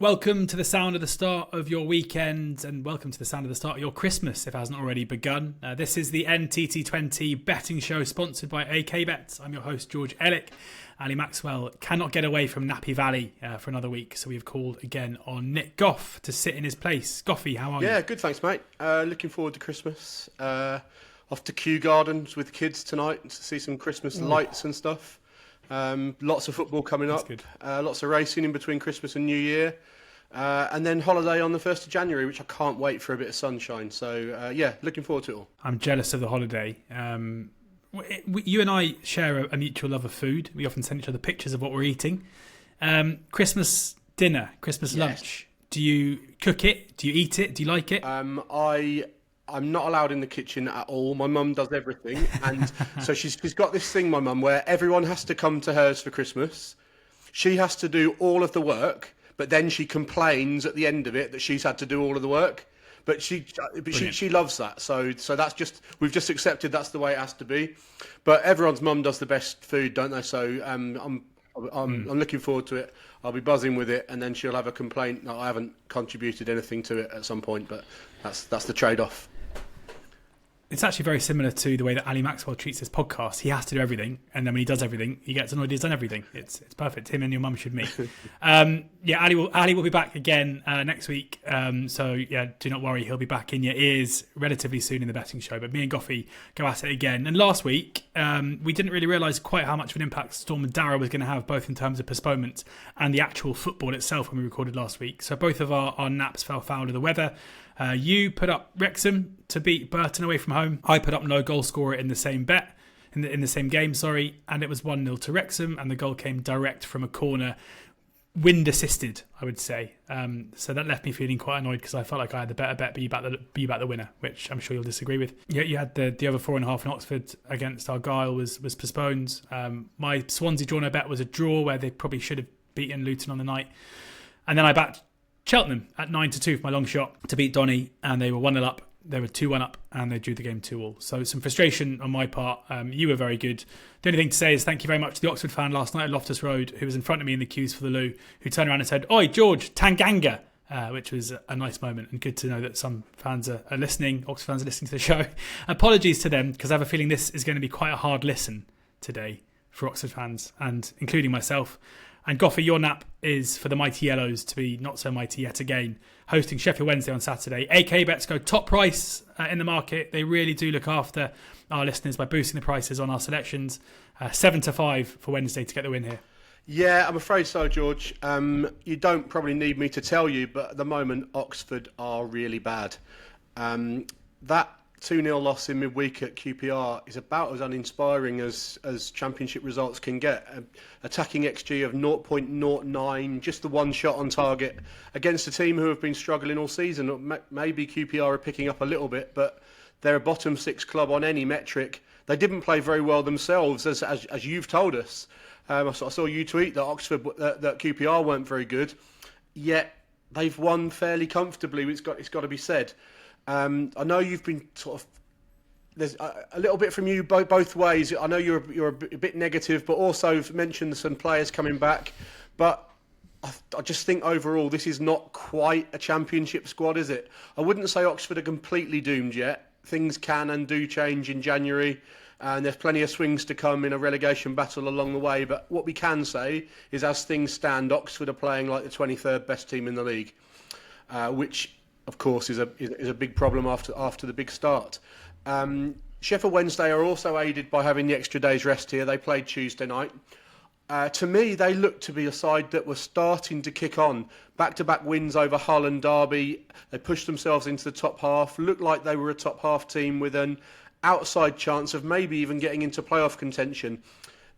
Welcome to the sound of the start of your weekend, and welcome to the sound of the start of your Christmas, if it hasn't already begun. This is the NTT20 betting show sponsored by AK Bets. I'm your host, George Elek. Ali Maxwell cannot get away from Nappy Valley for another week, so we've called again on Nick Goff to sit in his place. Goffy, how are you? Yeah, good, thanks, mate. Looking forward to Christmas. Off to Kew Gardens with the kids tonight to see some Christmas lights and stuff. Lots of football coming up. Lots of racing in between Christmas and New Year. And then holiday on the 1st of January, which I can't wait for a bit of sunshine. So, yeah, looking forward to it all. I'm jealous of the holiday. You and I share a mutual love of food. We often send each other pictures of what we're eating. Christmas dinner, Christmas lunch. Do you cook it? Do you eat it? Do you like it? I'm not allowed in the kitchen at all. My mum does everything. And so she's got this thing, my mum, where everyone has to come to hers for Christmas. She has to do all of the work, but then she complains at the end of it that she's had to do all of the work. But she loves that. So that's just, we've just accepted that's the way it has to be. But everyone's mum does the best food, don't they? So I'm looking forward to it. I'll be buzzing with it, and then she'll have a complaint that I haven't contributed anything to it at some point. But that's the trade-off. It's actually very similar to the way that Ali Maxwell treats his podcast. He has to do everything, and then when he does everything, he gets annoyed he's done everything. It's perfect. Him and your mum should meet. Ali will be back again next week. So yeah, do not worry. He'll be back in your ears relatively soon in the betting show. But me and Goffy go at it again. And last week, we didn't really realise quite how much of an impact Storm and Darragh was going to have, both in terms of postponements and the actual football itself when we recorded last week. So both of our naps fell foul of the weather. You put up Wrexham to beat Burton away from home. I put up no goal scorer in the same bet, in the same game, and it was 1-0 to Wrexham, and the goal came direct from a corner, wind assisted, I would say. So that left me feeling quite annoyed because I felt like I had the better bet, but you back the winner, which I'm sure you'll disagree with. You had the other 4.5 in Oxford against Argyle was postponed. My Swansea draw no bet was a draw where they probably should have beaten Luton on the night, and then I backed Cheltenham at 9-2 for my long shot to beat Donny, and they were 1-0 up. They were 2-1 up, and they drew the game 2-2. So some frustration on my part. You were very good. The only thing to say is thank you very much to the Oxford fan last night at Loftus Road, who was in front of me in the queues for the loo, who turned around and said, "Oi, George, Tanganga," which was a nice moment, and good to know that some fans are listening. Oxford fans are listening to the show. Apologies to them, because I have a feeling this is going to be quite a hard listen today for Oxford fans, and including myself. And Goffy, your nap is for the Mighty Yellows to be not so mighty yet again, hosting Sheffield Wednesday on Saturday. AK Bets go top price in the market. They really do look after our listeners by boosting the prices on our selections. 7-5 for Wednesday to get the win here. Yeah, I'm afraid so, George. You don't probably need me to tell you, but at the moment, Oxford are really bad. That 2-0 loss in midweek at QPR is about as uninspiring as championship results can get. Attacking XG of 0.09, just the one shot on target against a team who have been struggling all season. Maybe QPR are picking up a little bit, but they're a bottom six club on any metric. They didn't play very well themselves, as you've told us. I saw you tweet that that QPR weren't very good, yet they've won fairly comfortably. It's got to be said. I know you've been sort of, there's a little bit from you both ways. I know you're a bit negative, but also mentioned some players coming back. But I just think overall this is not quite a championship squad, is it? I wouldn't say Oxford are completely doomed yet. Things can and do change in January, and there's plenty of swings to come in a relegation battle along the way. But what we can say is, as things stand, Oxford are playing like the 23rd best team in the league, which of course is a big problem after the big start. Sheffield Wednesday are also aided by having the extra day's rest here. They played Tuesday night. To me, they look to be a side that was starting to kick on. Back-to-back wins over Hull and Derby. They pushed themselves into the top half. Looked like they were a top half team with an outside chance of maybe even getting into playoff contention.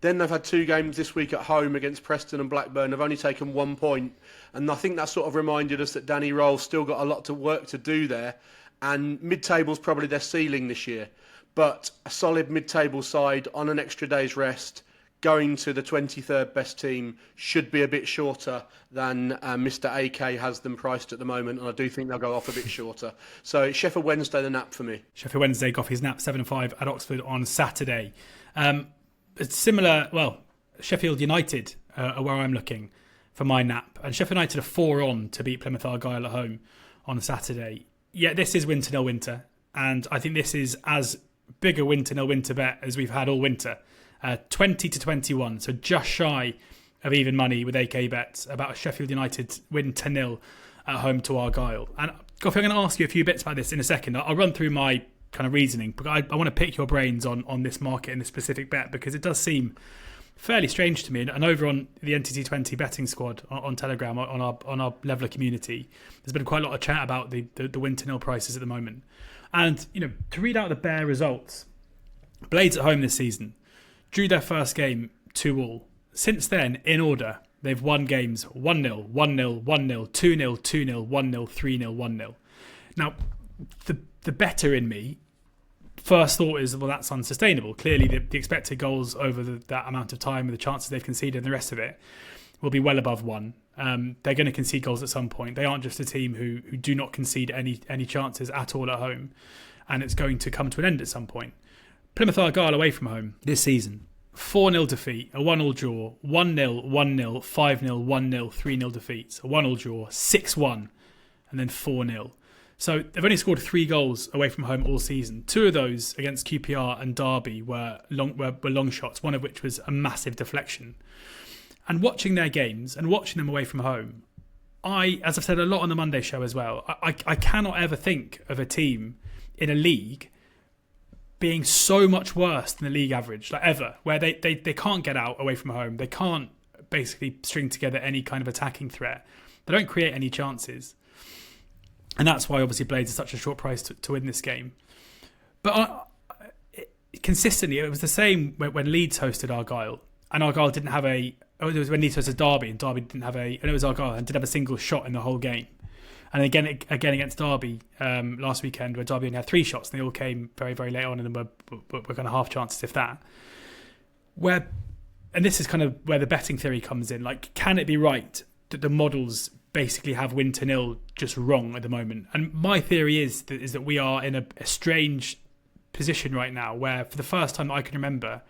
Then they've had 2 games this week at home against Preston and Blackburn. They've only taken 1 point. And I think that sort of reminded us that Danny Roll's still got a lot of work to do there. And mid-table's probably their ceiling this year. But a solid mid-table side on an extra day's rest, going to the 23rd best team, should be a bit shorter than Mr. AK has them priced at the moment. And I do think they'll go off a bit shorter. So it's Sheffield Wednesday, the nap for me. Sheffield Wednesday, Goffy's nap, 7-5 at Oxford on Saturday. It's similar, well, Sheffield United are where I'm looking. for my nap. And Sheffield United are 4-on to beat Plymouth Argyle at home on Saturday. Yeah, this is win to nil winter. And I think this is as big a win to nil winter bet as we've had all winter. 20-21, so just shy of even money with AK bets about a Sheffield United win 10-0 at home to Argyle. And Goff, I'm going to ask you a few bits about this in a second. I'll run through my kind of reasoning, but I want to pick your brains on this market and this specific bet, because it does seem fairly strange to me. And over on the NTT20 betting squad on Telegram, on our Leveller community, there's been quite a lot of chat about the win to nil prices at the moment. And to read out the bare results, Blades at home this season drew their first game 2-2. Since then, in order, they've won games 1-0, 1-0, 1-0, 2-0, 2-0, 1-0, 3-0, 1-0. Now, the better in me first thought is, well, that's unsustainable. Clearly, the expected goals over that amount of time and the chances they've conceded and the rest of it will be well above one. They're going to concede goals at some point. They aren't just a team who do not concede any chances at all at home, and it's going to come to an end at some point. Plymouth Argyle away from home this season, 4-0 defeat, a 1-1 draw, 1-0, 1-0, 5-0, 1-0, 3-0 defeats, a 1-1 draw, 6-1, and then 4-0. So they've only scored 3 goals away from home all season. 2 of those against QPR and Derby were long shots, one of which was a massive deflection. And watching their games and watching them away from home, as I've said a lot on the Monday show as well, I cannot ever think of a team in a league being so much worse than the league average, like ever, where they can't get out away from home. They can't basically string together any kind of attacking threat. They don't create any chances. And that's why obviously Blades is such a short price to win this game. But consistently, it was the same when Leeds hosted Argyle. And Argyle didn't have it was when Leeds hosted Derby, and Derby didn't have and it was Argyle and didn't have a single shot in the whole game. And again against Derby last weekend, where Derby only had 3 shots, and they all came very, very late on, and were kind of half chances, if that. And this is kind of where the betting theory comes in. Like, can it be right that the models basically have win to nil just wrong at the moment? And my theory is that we are in a strange position right now, where for the first time I can remember,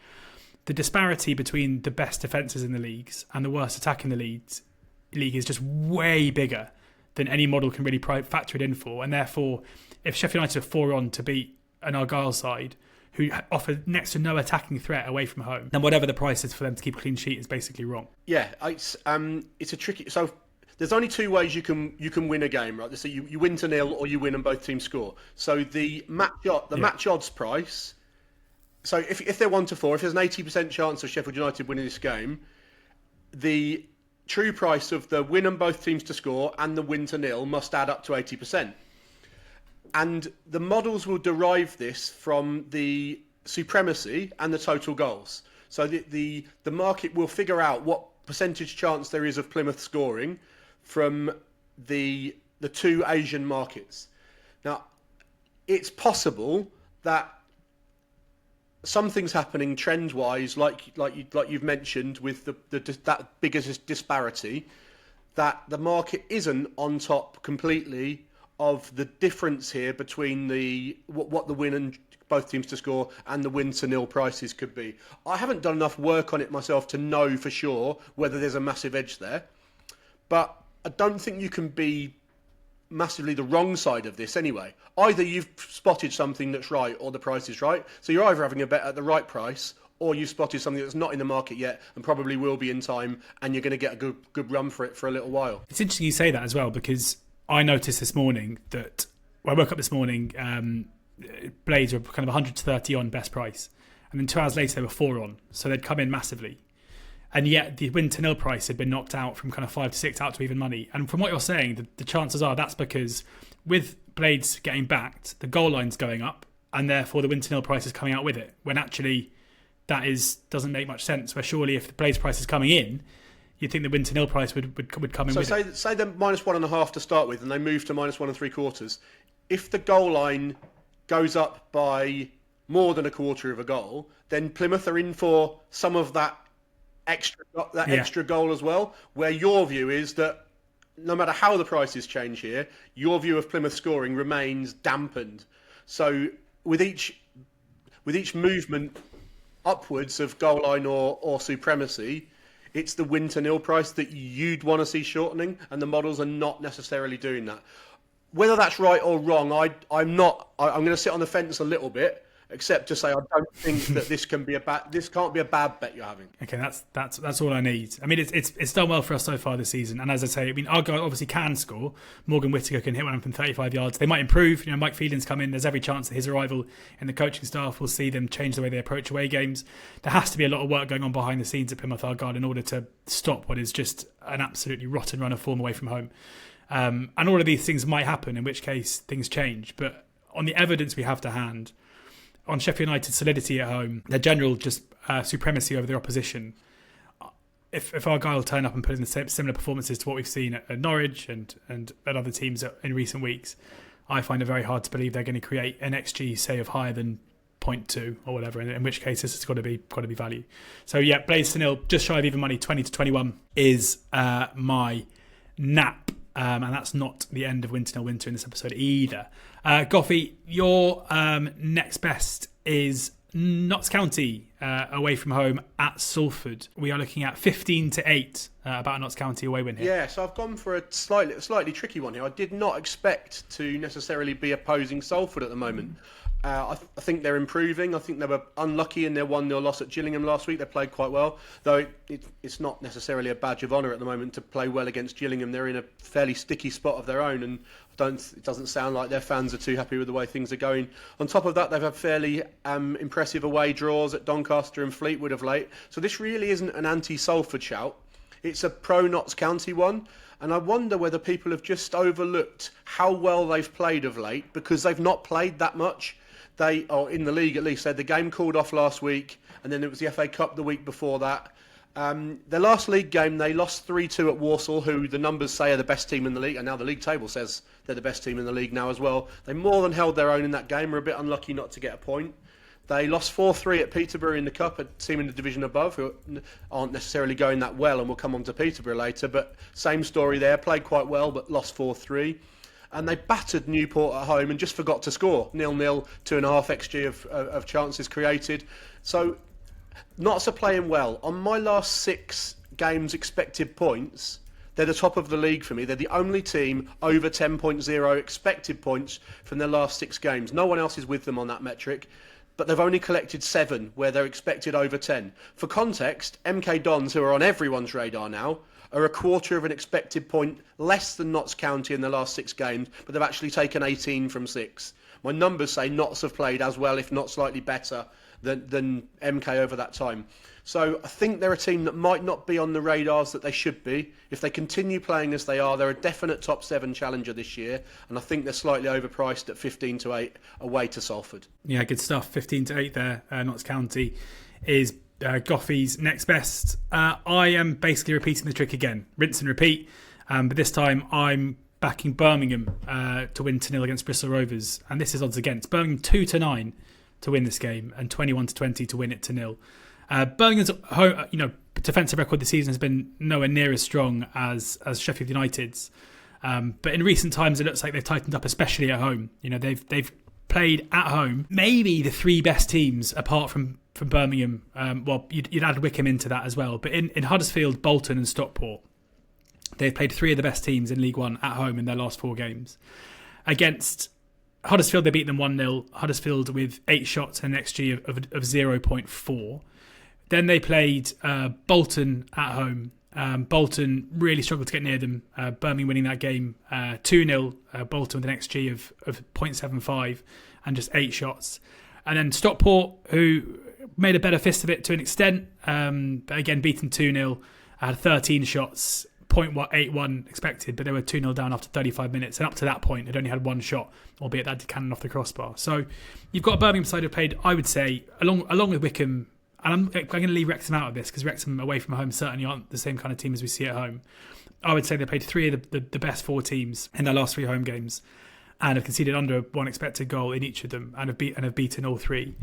the disparity between the best defences in the leagues and the worst attack in the league is just way bigger than any model can really factor it in for. And therefore, if Sheffield United are 4-on to beat an Argyle side who offer next to no attacking threat away from home, then whatever the price is for them to keep a clean sheet is basically wrong. Yeah, it's a tricky... So there's only 2 ways you can win a game, right? So you win to nil, or you win and both teams score. So the match odds price... So if they're 1-4, if there's an 80% chance of Sheffield United winning this game, the true price of the win and both teams to score and the win to nil must add up to 80%. And the models will derive this from the supremacy and the total goals. So the market will figure out what percentage chance there is of Plymouth scoring from the 2 Asian markets. Now, it's possible that something's happening trend-wise, like you've mentioned, with that biggest disparity, that the market isn't on top completely of the difference here between what the win and both teams to score and the win to nil prices could be. I haven't done enough work on it myself to know for sure whether there's a massive edge there, but I don't think you can be massively the wrong side of this anyway. Either you've spotted something that's right or the price is right. So you're either having a bet at the right price, or you've spotted something that's not in the market yet and probably will be in time, and you're going to get a good run for it for a little while. It's interesting you say that as well, because I noticed this morning that when I woke up this morning, Blades were kind of 130 on best price, and then 2 hours later they were 4 on, so they'd come in massively. And yet the win to nil price had been knocked out from kind of 5 to 6 out to even money. And from what you're saying, the chances are that's because with Blades getting backed, the goal line's going up, and therefore the win to nil price is coming out with it. When actually that doesn't make much sense. Where surely if the Blades price is coming in, you'd think the win to nil price would come in. So say they're -1.5 to start with, and they move to -1 3/4. If the goal line goes up by more than a quarter of a goal, then Plymouth are in for some of that extra goal as well, where your view is that no matter how the prices change here, your view of Plymouth scoring remains dampened. So with each movement upwards of goal line or supremacy, It's the win to nil price that you'd want to see shortening, and the models are not necessarily doing that. Whether that's right or wrong, I'm going to sit on the fence a little bit, except to say I don't think that this can't be a bad bet you're having. Okay, that's all I need. I mean, it's done well for us so far this season, and as I say, I mean, our guy obviously can score. Morgan Whittaker can hit one from 35 yards. They might improve. Mike Phelan's come in. There's every chance that his arrival in the coaching staff will see them change the way they approach away games. There has to be a lot of work going on behind the scenes at Plymouth Argyle in order to stop what is just an absolutely rotten run of form away from home. And all of these things might happen, in which case things change. But on the evidence we have to hand, on Sheffield United's solidity at home, their general just supremacy over their opposition, if Argyle turn up and put in the similar performances to what we've seen at Norwich and at other teams in recent weeks, I find it very hard to believe they're going to create an XG, say, of higher than 0.2 or whatever, in which case this has got to be value. So yeah, Blaze to nil, just shy of even money, 20 to 21 is my nap. And that's not the end of Winter Nil Winter in this episode either. Goffy, your next best is Notts County away from home at Salford. We are looking at 15 to 8 about a Notts County away win here. Yeah, so I've gone for a slightly tricky one here. I did not expect to necessarily be opposing Salford at the moment. I think they're improving. I think they were unlucky in their 1-0 loss at Gillingham last week. They played quite well, though it's not necessarily a badge of honour at the moment to play well against Gillingham. They're in a fairly sticky spot of their own, and it doesn't sound like their fans are too happy with the way things are going. On top of that, they've had fairly impressive away draws at Doncaster and Fleetwood of late. So this really isn't an anti-Salford shout. It's a pro-Notts County one. And I wonder whether people have just overlooked how well they've played of late, because they've not played that much. They are in the league, at least. They had the game called off last week, and then it was the FA Cup the week before that. Their last league game, they lost 3-2 at Walsall, who the numbers say are the best team in the league, and now the league table says they're the best team in the league now as well. They more than held their own in that game, were a bit unlucky not to get a point. They lost 4-3 at Peterborough in the Cup, a team in the division above who aren't necessarily going that well, and we'll come on to Peterborough later, but same story there, played quite well but lost 4-3. And they battered Newport at home and just forgot to score. 0-0, 2.5 XG of chances created. So, Notts are playing well. On my last 6 games expected points, they're the top of the league for me. They're the only team over 10.0 expected points from their last 6 games. No one else is with them on that metric. But they've only collected 7 where they're expected over 10. For context, MK Dons, who are on everyone's radar now, are a quarter of an expected point less than Notts County in the last 6 games, but they've actually taken 18 from 6. My numbers say Notts have played as well, if not slightly better, than MK over that time. So I think they're a team that might not be on the radars that they should be. If they continue playing as they are, they're a definite top 7 challenger this year, and I think they're slightly overpriced at 15 to 8 away to Salford. Yeah, good stuff. 15 to 8 there. Notts County is Goffy's next best. I am basically repeating the trick again. Rinse and repeat. But this time I'm backing Birmingham to win 2-0 against Bristol Rovers. And this is odds against. Birmingham 2 to 9 to win this game and 21 to 20 to win it 2-0. Birmingham's defensive record this season has been nowhere near as strong as Sheffield United's. But in recent times it looks like they've tightened up, especially at home. They've played at home maybe the 3 best teams apart from Birmingham. You'd add Wickham into that as well. But in Huddersfield, Bolton and Stockport, they've played 3 of the best teams in League One at home in their last 4 games. Against Huddersfield, they beat them 1-0. Huddersfield with 8 shots and an XG of 0.4. Then they played Bolton at home. Bolton really struggled to get near them. Birmingham winning that game 2-0. Bolton with an XG of 0.75 and just 8 shots. And then Stockport, who made a better fist of it to an extent, but again beaten 2-0, had 13 shots, 0.81 expected, but they were 2-0 down after 35 minutes, and up to that point had only had 1 shot, albeit that did cannon off the crossbar. So you've got a Birmingham side who played, I would say, along with Wickham, and I'm going to leave Wrexham out of this because Wrexham away from home certainly aren't the same kind of team as we see at home. I would say they played 3 of the best 4 teams in their last 3 home games and have conceded under 1 expected goal in each of them and have beaten all 3.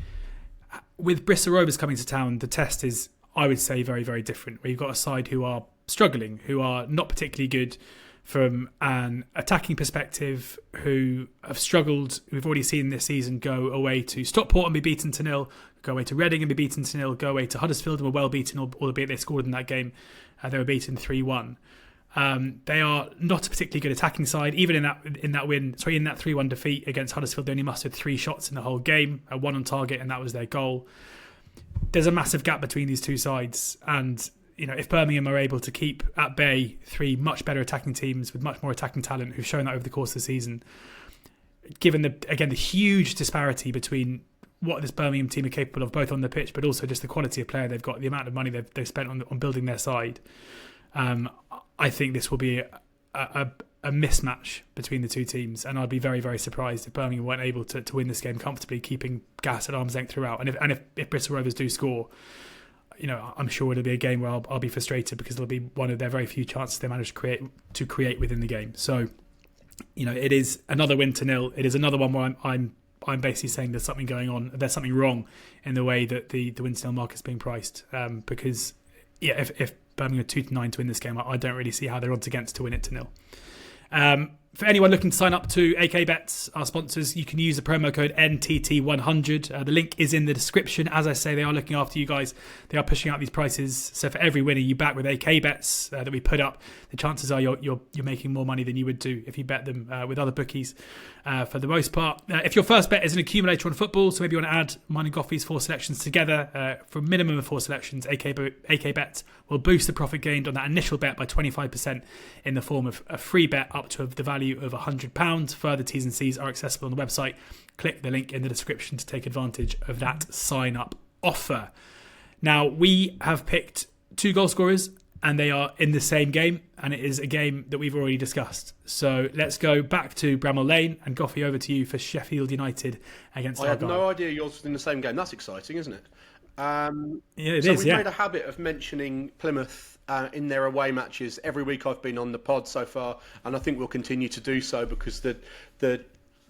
With Bristol Rovers coming to town, the test is, I would say, very, very different. Where you've got a side who are struggling, who are not particularly good, from an attacking perspective, who have struggled. We've already seen this season go away to Stockport and be beaten to 0, go away to Reading and be beaten to 0, go away to Huddersfield and were well beaten, albeit they scored in that game. They were beaten 3-1. They are not a particularly good attacking side. Even in that 3-1 defeat against Huddersfield, they only mustered 3 shots in the whole game, 1 on target, and that was their goal. There's a massive gap between these two sides, and if Birmingham are able to keep at bay 3 much better attacking teams with much more attacking talent who've shown that over the course of the season, given the huge disparity between what this Birmingham team are capable of, both on the pitch but also just the quality of player they've got, the amount of money they've spent on building their side, I think this will be a mismatch between the two teams, and I'd be very, very surprised if Birmingham weren't able to win this game comfortably, keeping gas at arm's length throughout. And if Bristol Rovers do score, I'm sure it'll be a game where I'll be frustrated, because it'll be one of their very few chances they manage to create within the game. So, it is another win to 0. It is another one where I'm basically saying there's something going on. There's something wrong in the way that the win to 0 mark is being priced. Because if Birmingham are 2-9 to win this game, I don't really see how they're odds against to win it to 0. For anyone looking to sign up to AK Bets, our sponsors, you can use the promo code NTT100. The link is in the description. As I say, they are looking after you guys. They are pushing out these prices. So for every winner you back with AK Bets that we put up, the chances are you're making more money than you would do if you bet them with other bookies. For the most part, if your first bet is an accumulator on football, so maybe you want to add mine and Goffy's 4 selections together, for a minimum of 4 selections, AK Bets will boost the profit gained on that initial bet by 25% in the form of a free bet up to the value of £100. Further T's and C's are accessible on the website. Click the link in the description to take advantage of that sign-up offer. Now, we have picked 2 goal scorers, and they are in the same game, and it is a game that we've already discussed. So let's go back to Bramall Lane, and Goffy, over to you for Sheffield United against Argyle. I had no idea yours was in the same game. That's exciting, isn't it? Yeah, it so is. We've made a habit of mentioning Plymouth in their away matches every week I've been on the pod so far, and I think we'll continue to do so, because the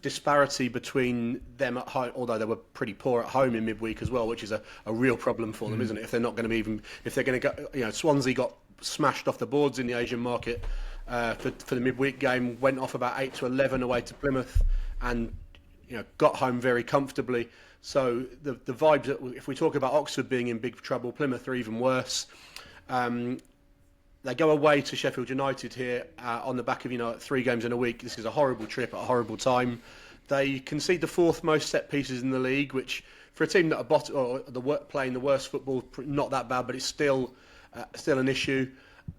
disparity between them at home, although they were pretty poor at home in midweek as well, which is a real problem for them, isn't it? If they're not going to be if they're going to go, Swansea got smashed off the boards in the Asian market for the midweek game, went off about 8-11 away to Plymouth, and got home very comfortably. So the vibes, if we talk about Oxford being in big trouble, Plymouth are even worse. They go away to Sheffield United here on the back of 3 games in a week. This is a horrible trip at a horrible time. They concede the 4th most set pieces in the league, which for a team that are playing the worst football, not that bad, but it's still an issue.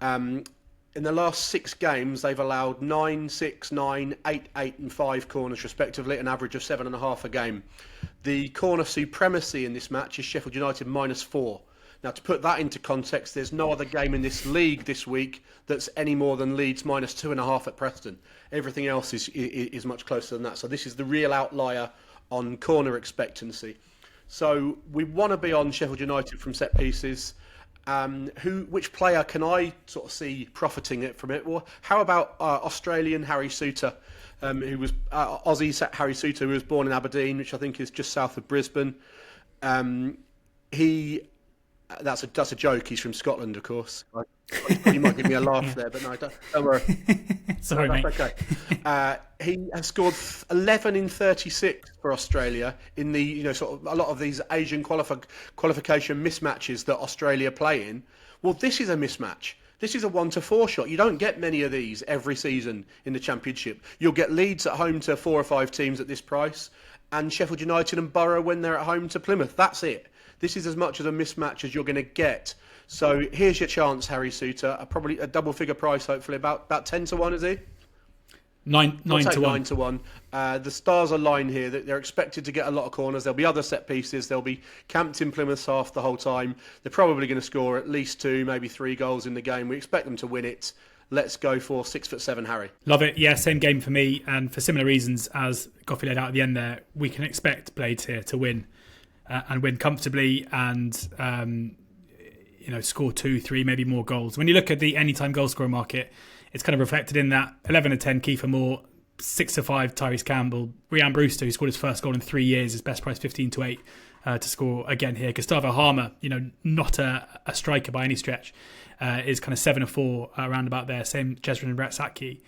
In the last 6 games, they've allowed 9, 6, 9, 8, 8 and 5 corners respectively, an average of 7.5 a game. The corner supremacy in this match is Sheffield United -4. Now, to put that into context, there's no other game in this league this week that's any more than Leeds -2.5 at Preston. Everything else is much closer than that. So this is the real outlier on corner expectancy. So we want to be on Sheffield United from set pieces. Which player can I sort of see profiting from it? Well, how about Australian Harry Souttar, who was Aussie Harry Souttar, who was born in Aberdeen, which I think is just south of Brisbane. That's a joke. He's from Scotland, of course. You might give me a laugh there, but no, don't worry. Sorry, no, mate. that's okay. He has scored 11 in 36 for Australia in the sort of a lot of these Asian qualification mismatches that Australia play in. Well, this is a mismatch. This is a 1-4 shot. You don't get many of these every season in the Championship. You'll get Leeds at home to 4 or 5 teams at this price, and Sheffield United and Borough when they're at home to Plymouth. That's it. This is as much of a mismatch as you're going to get. So here's your chance, Harry Souttar. Probably a double-figure price, hopefully. About 10 to 1, is he? 9 to 1. 9 to 1. The stars align here. They're expected to get a lot of corners. There'll be other set pieces. They'll be camped in Plymouth's half the whole time. They're probably going to score at least 2, maybe 3 goals in the game. We expect them to win it. Let's go for 6'7" Harry. Love it. Yeah, same game for me. And for similar reasons as Goffy laid out at the end there, we can expect Blades here to win. And win comfortably and score 2, 3, maybe more goals. When you look at the anytime goal scorer market, it's kind of reflected in that 11 to 10 Kiefer Moore, 6 to 5 Tyrese Campbell, Rhian Brewster, who scored his first goal in 3 years, his best price 15 to 8, to score again here. Gustavo Harmer, not a striker by any stretch, is kind of 7 or 4 around about there. Same Jezrin and Brett Satke.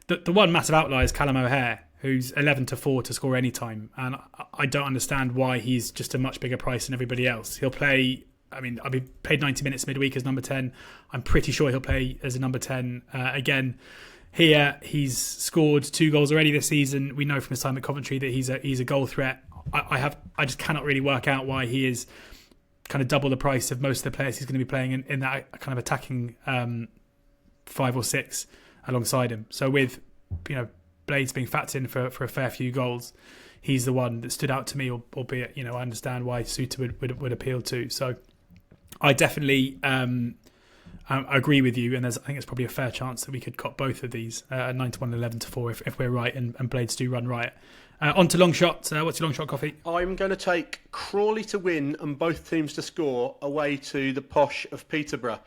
The one massive outlier is Callum O'Hare, who's 11 to 4 to score any time, and I don't understand why he's just a much bigger price than everybody else. He'll play. I mean, I'll be paid 90 minutes midweek as number 10. I'm pretty sure he'll play as a number 10 again. Here, he's scored 2 goals already this season. We know from his time at Coventry that he's a goal threat. I just cannot really work out why he is kind of double the price of most of the players he's going to be playing in that kind of attacking 5 or 6 alongside him. So with Blades being factored in for a fair few goals, he's the one that stood out to me. Albeit I understand why Suter would appeal to. So I definitely agree with you, and I think it's probably a fair chance that we could cop both of these 9 to 1 and 11 to 4 if we're right and Blades do run riot. On to long shot. What's your long shot, Coffee? I'm going to take Crawley to win and both teams to score away to the posh of Peterborough.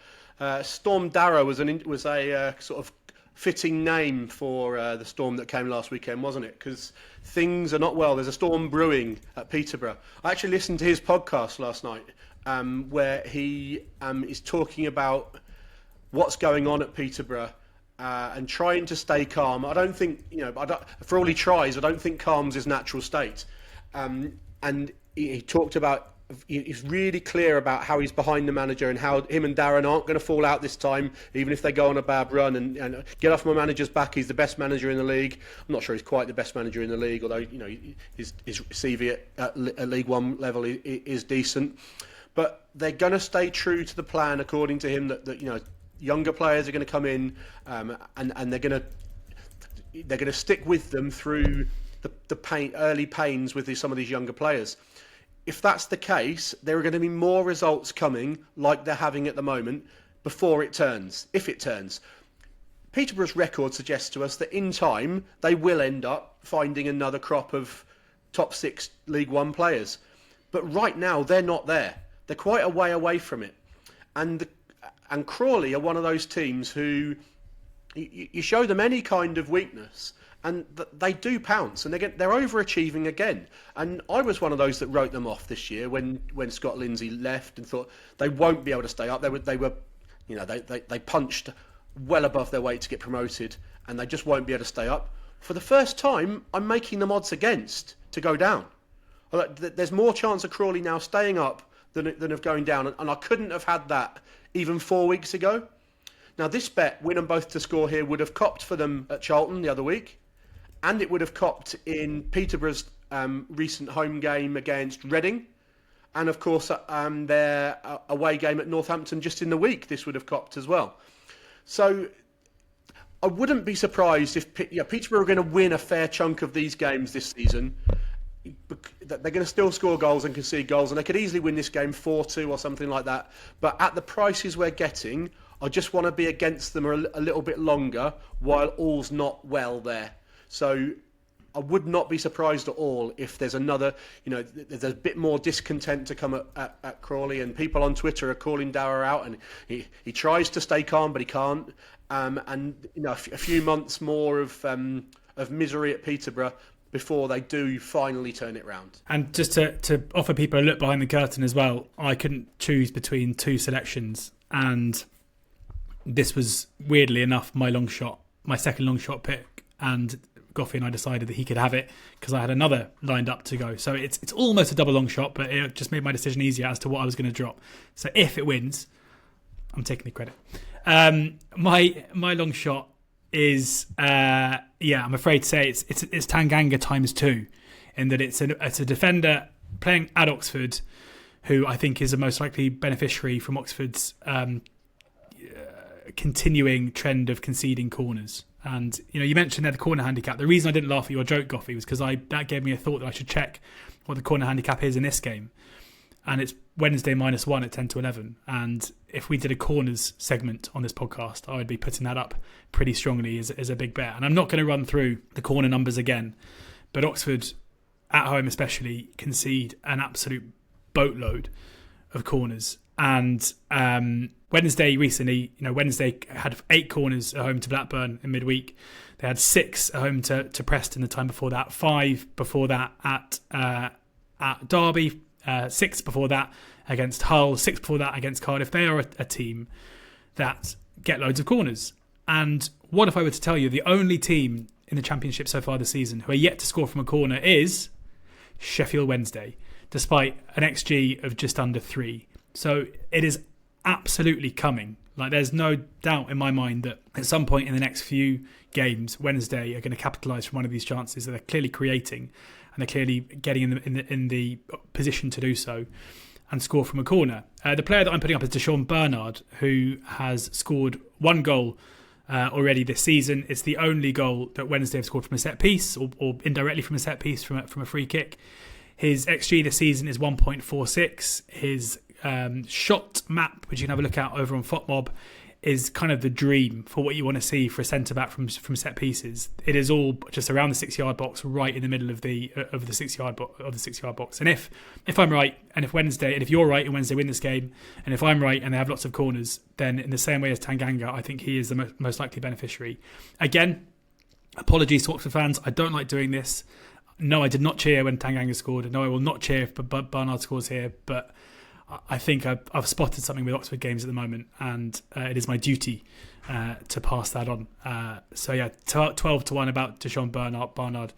Storm Darrow was a sort of fitting name for the storm that came last weekend, wasn't it? Because things are not well. There's a storm brewing at Peterborough. I actually listened to his podcast last night where he is talking about what's going on at Peterborough and trying to stay calm. I don't think, for all he tries, I don't think calm's his natural state. And he talked about, he's really clear about how he's behind the manager and how him and Darren aren't going to fall out this time, even if they go on a bad run, and get off my manager's back. He's the best manager in the league. I'm not sure he's quite the best manager in the league, although his CV at League One level is decent. But they're going to stay true to the plan, according to him, that younger players are going to come in and they're going to stick with them through the early pains with some of these younger players. If that's the case, there are going to be more results coming like they're having at the moment before it turns, if it turns. Peterborough's record suggests to us that in time they will end up finding another crop of top 6 League One players. But right now they're not there. They're quite a way away from it. And Crawley are one of those teams who you show them any kind of weakness and they do pounce, and they're overachieving again. And I was one of those that wrote them off this year when Scott Lindsay left and thought they won't be able to stay up. They punched well above their weight to get promoted, and they just won't be able to stay up. For the first time, I'm making them odds against to go down. There's more chance of Crawley now staying up than of going down, and I couldn't have had that even 4 weeks ago. Now this bet, win them both to score here, would have copped for them at Charlton the other week, and it would have copped in Peterborough's recent home game against Reading, and of course their away game at Northampton just in the week. This would have copped as well. So I wouldn't be surprised if Peterborough are going to win a fair chunk of these games this season. They're going to still score goals and concede goals, and they could easily win this game 4-2 or something like that. But at the prices we're getting, I just want to be against them a little bit longer while all's not well there. So I would not be surprised at all if there's another, there's a bit more discontent to come at Crawley, and people on Twitter are calling Dower out, and he tries to stay calm, but he can't. A few months more of misery at Peterborough before they do finally turn it round. And just to offer people a look behind the curtain as well, I couldn't choose between 2 selections, and this was weirdly enough my second long shot pick, and Goffey and I decided that he could have it because I had another lined up to go. So it's almost a double long shot, but it just made my decision easier as to what I was going to drop. So if it wins, I'm taking the credit. My long shot is I'm afraid to say it's Tanganga times 2, in that it's a defender playing at Oxford, who I think is the most likely beneficiary from Oxford's continuing trend of conceding corners. And you mentioned there the corner handicap. The reason I didn't laugh at your joke, Goffey, was because that gave me a thought that I should check what the corner handicap is in this game. And it's Wednesday -1 at 10 to 11. And if we did a corners segment on this podcast, I would be putting that up pretty strongly as a big bet. And I'm not going to run through the corner numbers again, but Oxford, at home especially, concede an absolute boatload of corners. And Wednesday recently, Wednesday had 8 corners at home to Blackburn in midweek. They had 6 at home to Preston the time before that, 5 before that at Derby, 6 before that against Hull, 6 before that against Cardiff. They are a team that get loads of corners. And what if I were to tell you the only team in the Championship so far this season who are yet to score from a corner is Sheffield Wednesday, despite an XG of just under 3. So it is absolutely coming. Like, there's no doubt in my mind that at some point in the next few games, Wednesday are going to capitalise from one of these chances that they're clearly creating, and they're clearly getting in the position to do so and score from a corner. The player that I'm putting up is Deshaun Bernard, who has scored 1 goal already this season. It's the only goal that Wednesday have scored from a set piece, or indirectly from a set piece, from a free kick. His XG this season is 1.46. His shot map, which you can have a look at over on FOTMob, is kind of the dream for what you want to see for a centre back from set pieces. It is all just around the 6-yard box, right in the middle of the 6-yard box. And if I'm right, and if you're right and Wednesday win this game, and if I'm right and they have lots of corners, then in the same way as Tanganga, I think he is the most likely beneficiary. Again, apologies to Oxford fans, I don't like doing this. No, I did not cheer when Tanganga scored. No, I will not cheer if Barnard scores here, but I think I've spotted something with Oxford games at the moment, and it is my duty to pass that on. 12-1 about Deshaun Barnard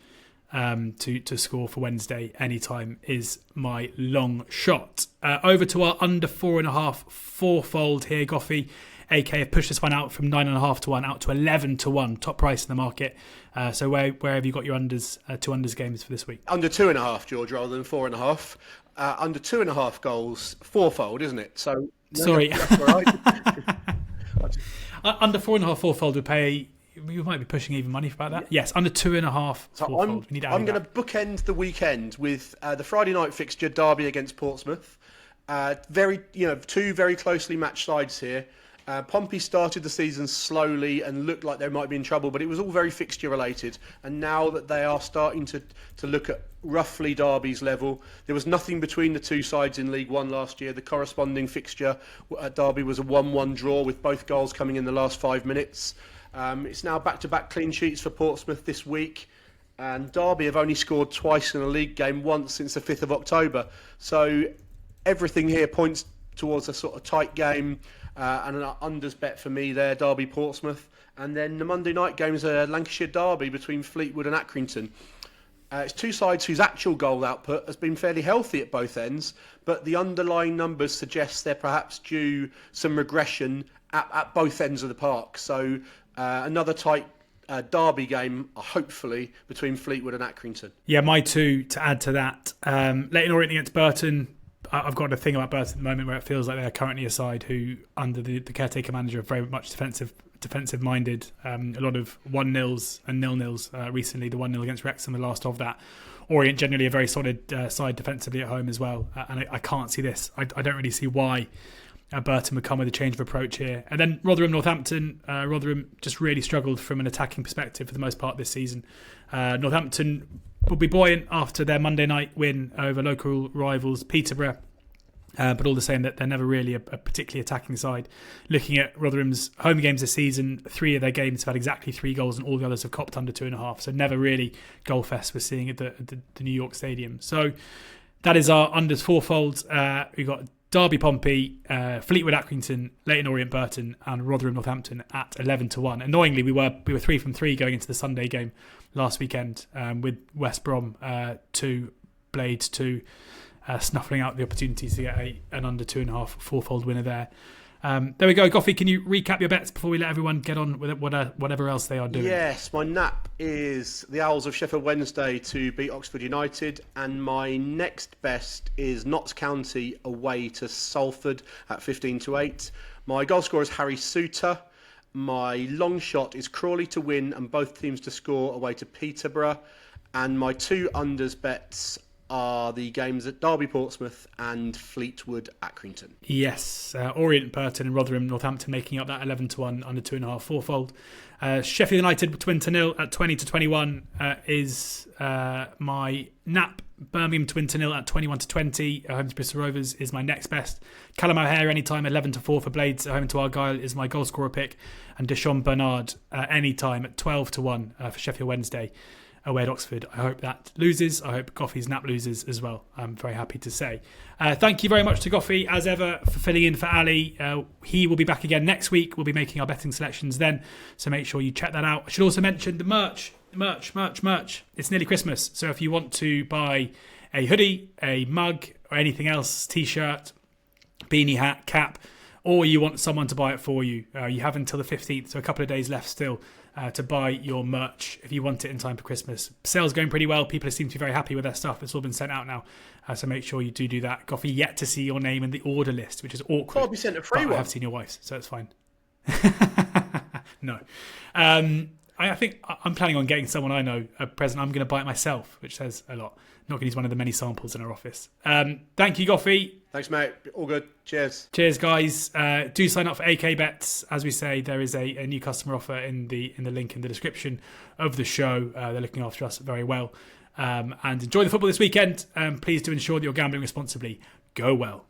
to score for Wednesday anytime is my long shot. Over to our under 4.5 fourfold here, Goffy. AK have pushed this one out from 9.5 to 1 out to 11 to 1, top price in the market. So where have you got your unders, 2 unders games for this week? Under 2.5, George, rather than 4.5. Under 2.5 goals, fourfold, isn't it? So sorry, that's all right. Under 4.5 fourfold would pay. You might be pushing even money about that. Yes, under 2.5 fourfold. I'm going to bookend the weekend with the Friday night fixture, Derby against Portsmouth. Two very closely matched sides here. Pompey started the season slowly and looked like they might be in trouble, but it was all very fixture related. And now that they are starting to look at roughly Derby's level, there was nothing between the two sides in League One last year. The corresponding fixture at Derby was a 1-1 draw with both goals coming in the last 5 minutes. It's now back-to-back clean sheets for Portsmouth this week. And Derby have only scored twice in a league game, once since the 5th of October. So everything here points towards a sort of tight game. And an unders bet for me there, Derby-Portsmouth. And then the Monday night game is a Lancashire derby between Fleetwood and Accrington. It's two sides whose actual goal output has been fairly healthy at both ends, but the underlying numbers suggest they're perhaps due some regression at both ends of the park. So another tight derby game, hopefully, between Fleetwood and Accrington. Yeah, my 2 to add to that. Leyton Orient against Burton. I've got a thing about Burton at the moment where it feels like they're currently a side who, under the caretaker manager, are very much defensive minded. A lot of 1-0s and 0-0s recently. The 1-0 against Wrexham, the last of that. Orient generally a very solid side defensively at home as well. And I can't see this. I don't really see why Burton would come with a change of approach here. And then Rotherham-Northampton. Rotherham just really struggled from an attacking perspective for the most part this season. Northampton will be buoyant after their Monday night win over local rivals Peterborough, but all the same that they're never really a particularly attacking side. Looking at Rotherham's home games this season, 3 of their games have had exactly 3 goals and all the others have copped under 2.5, so never really goal fest we're seeing at the New York Stadium. So that is our unders fourfold. We've got Derby Pompey, Fleetwood Accrington, Leyton Orient Burton, and Rotherham Northampton at 11 to 1. Annoyingly, we were 3 from 3 going into the Sunday game last weekend, with West Brom 2, Blades 2, snuffling out the opportunities to get an under 2.5 fourfold winner there. There we go. Goffy, can you recap your bets before we let everyone get on with whatever else they are doing? Yes, my nap is the Owls of Sheffield Wednesday to beat Oxford United, and my next best is Notts County away to Salford at 15 to 8. My goal scorer is Harry Suter. My long shot is Crawley to win and both teams to score away to Peterborough. And my 2 unders bets are the games at Derby Portsmouth and Fleetwood Accrington. Yes, Orient Burton and Rotherham Northampton making up that 11 to 1 under 2.5 fourfold. Sheffield United to win to 0 at 20 to 21 is my nap Birmingham to win to 0 at 21-20 at home to Bristol Rovers is my next best. Callum O'Hare anytime 11-4 for Blades at home to Argyle is my goal scorer pick, and Deshaun Bernard anytime at 12-1 for Sheffield Wednesday away at Oxford. I hope that loses. I hope Goffey's nap loses as well. I'm very happy to say. Thank you very much to Goffey, as ever, for filling in for Ali. He will be back again next week. We'll be making our betting selections then, so make sure you check that out. I should also mention the merch. It's nearly Christmas, so if you want to buy a hoodie, a mug, or anything else, t-shirt, beanie hat, cap, or you want someone to buy it for you, you have until the 15th, so a couple of days left still to buy your merch if you want it in time for Christmas. Sales going pretty well. People seem to be very happy with their stuff. It's all been sent out now, so make sure you do that. Goffey yet to see your name in the order list, which is awkward. Probably sent a free one. I have seen your wife's, so it's fine. No. I think I'm planning on getting someone I know a present. I'm going to buy it myself, which says a lot. Not going to use one of the many samples in our office. Thank you, Goffey. Thanks, mate. All good. Cheers. Cheers, guys. Do sign up for AK Bets. As we say, there is a new customer offer in the link in the description of the show. They're looking after us very well. And enjoy the football this weekend. Please do ensure that you're gambling responsibly. Go well.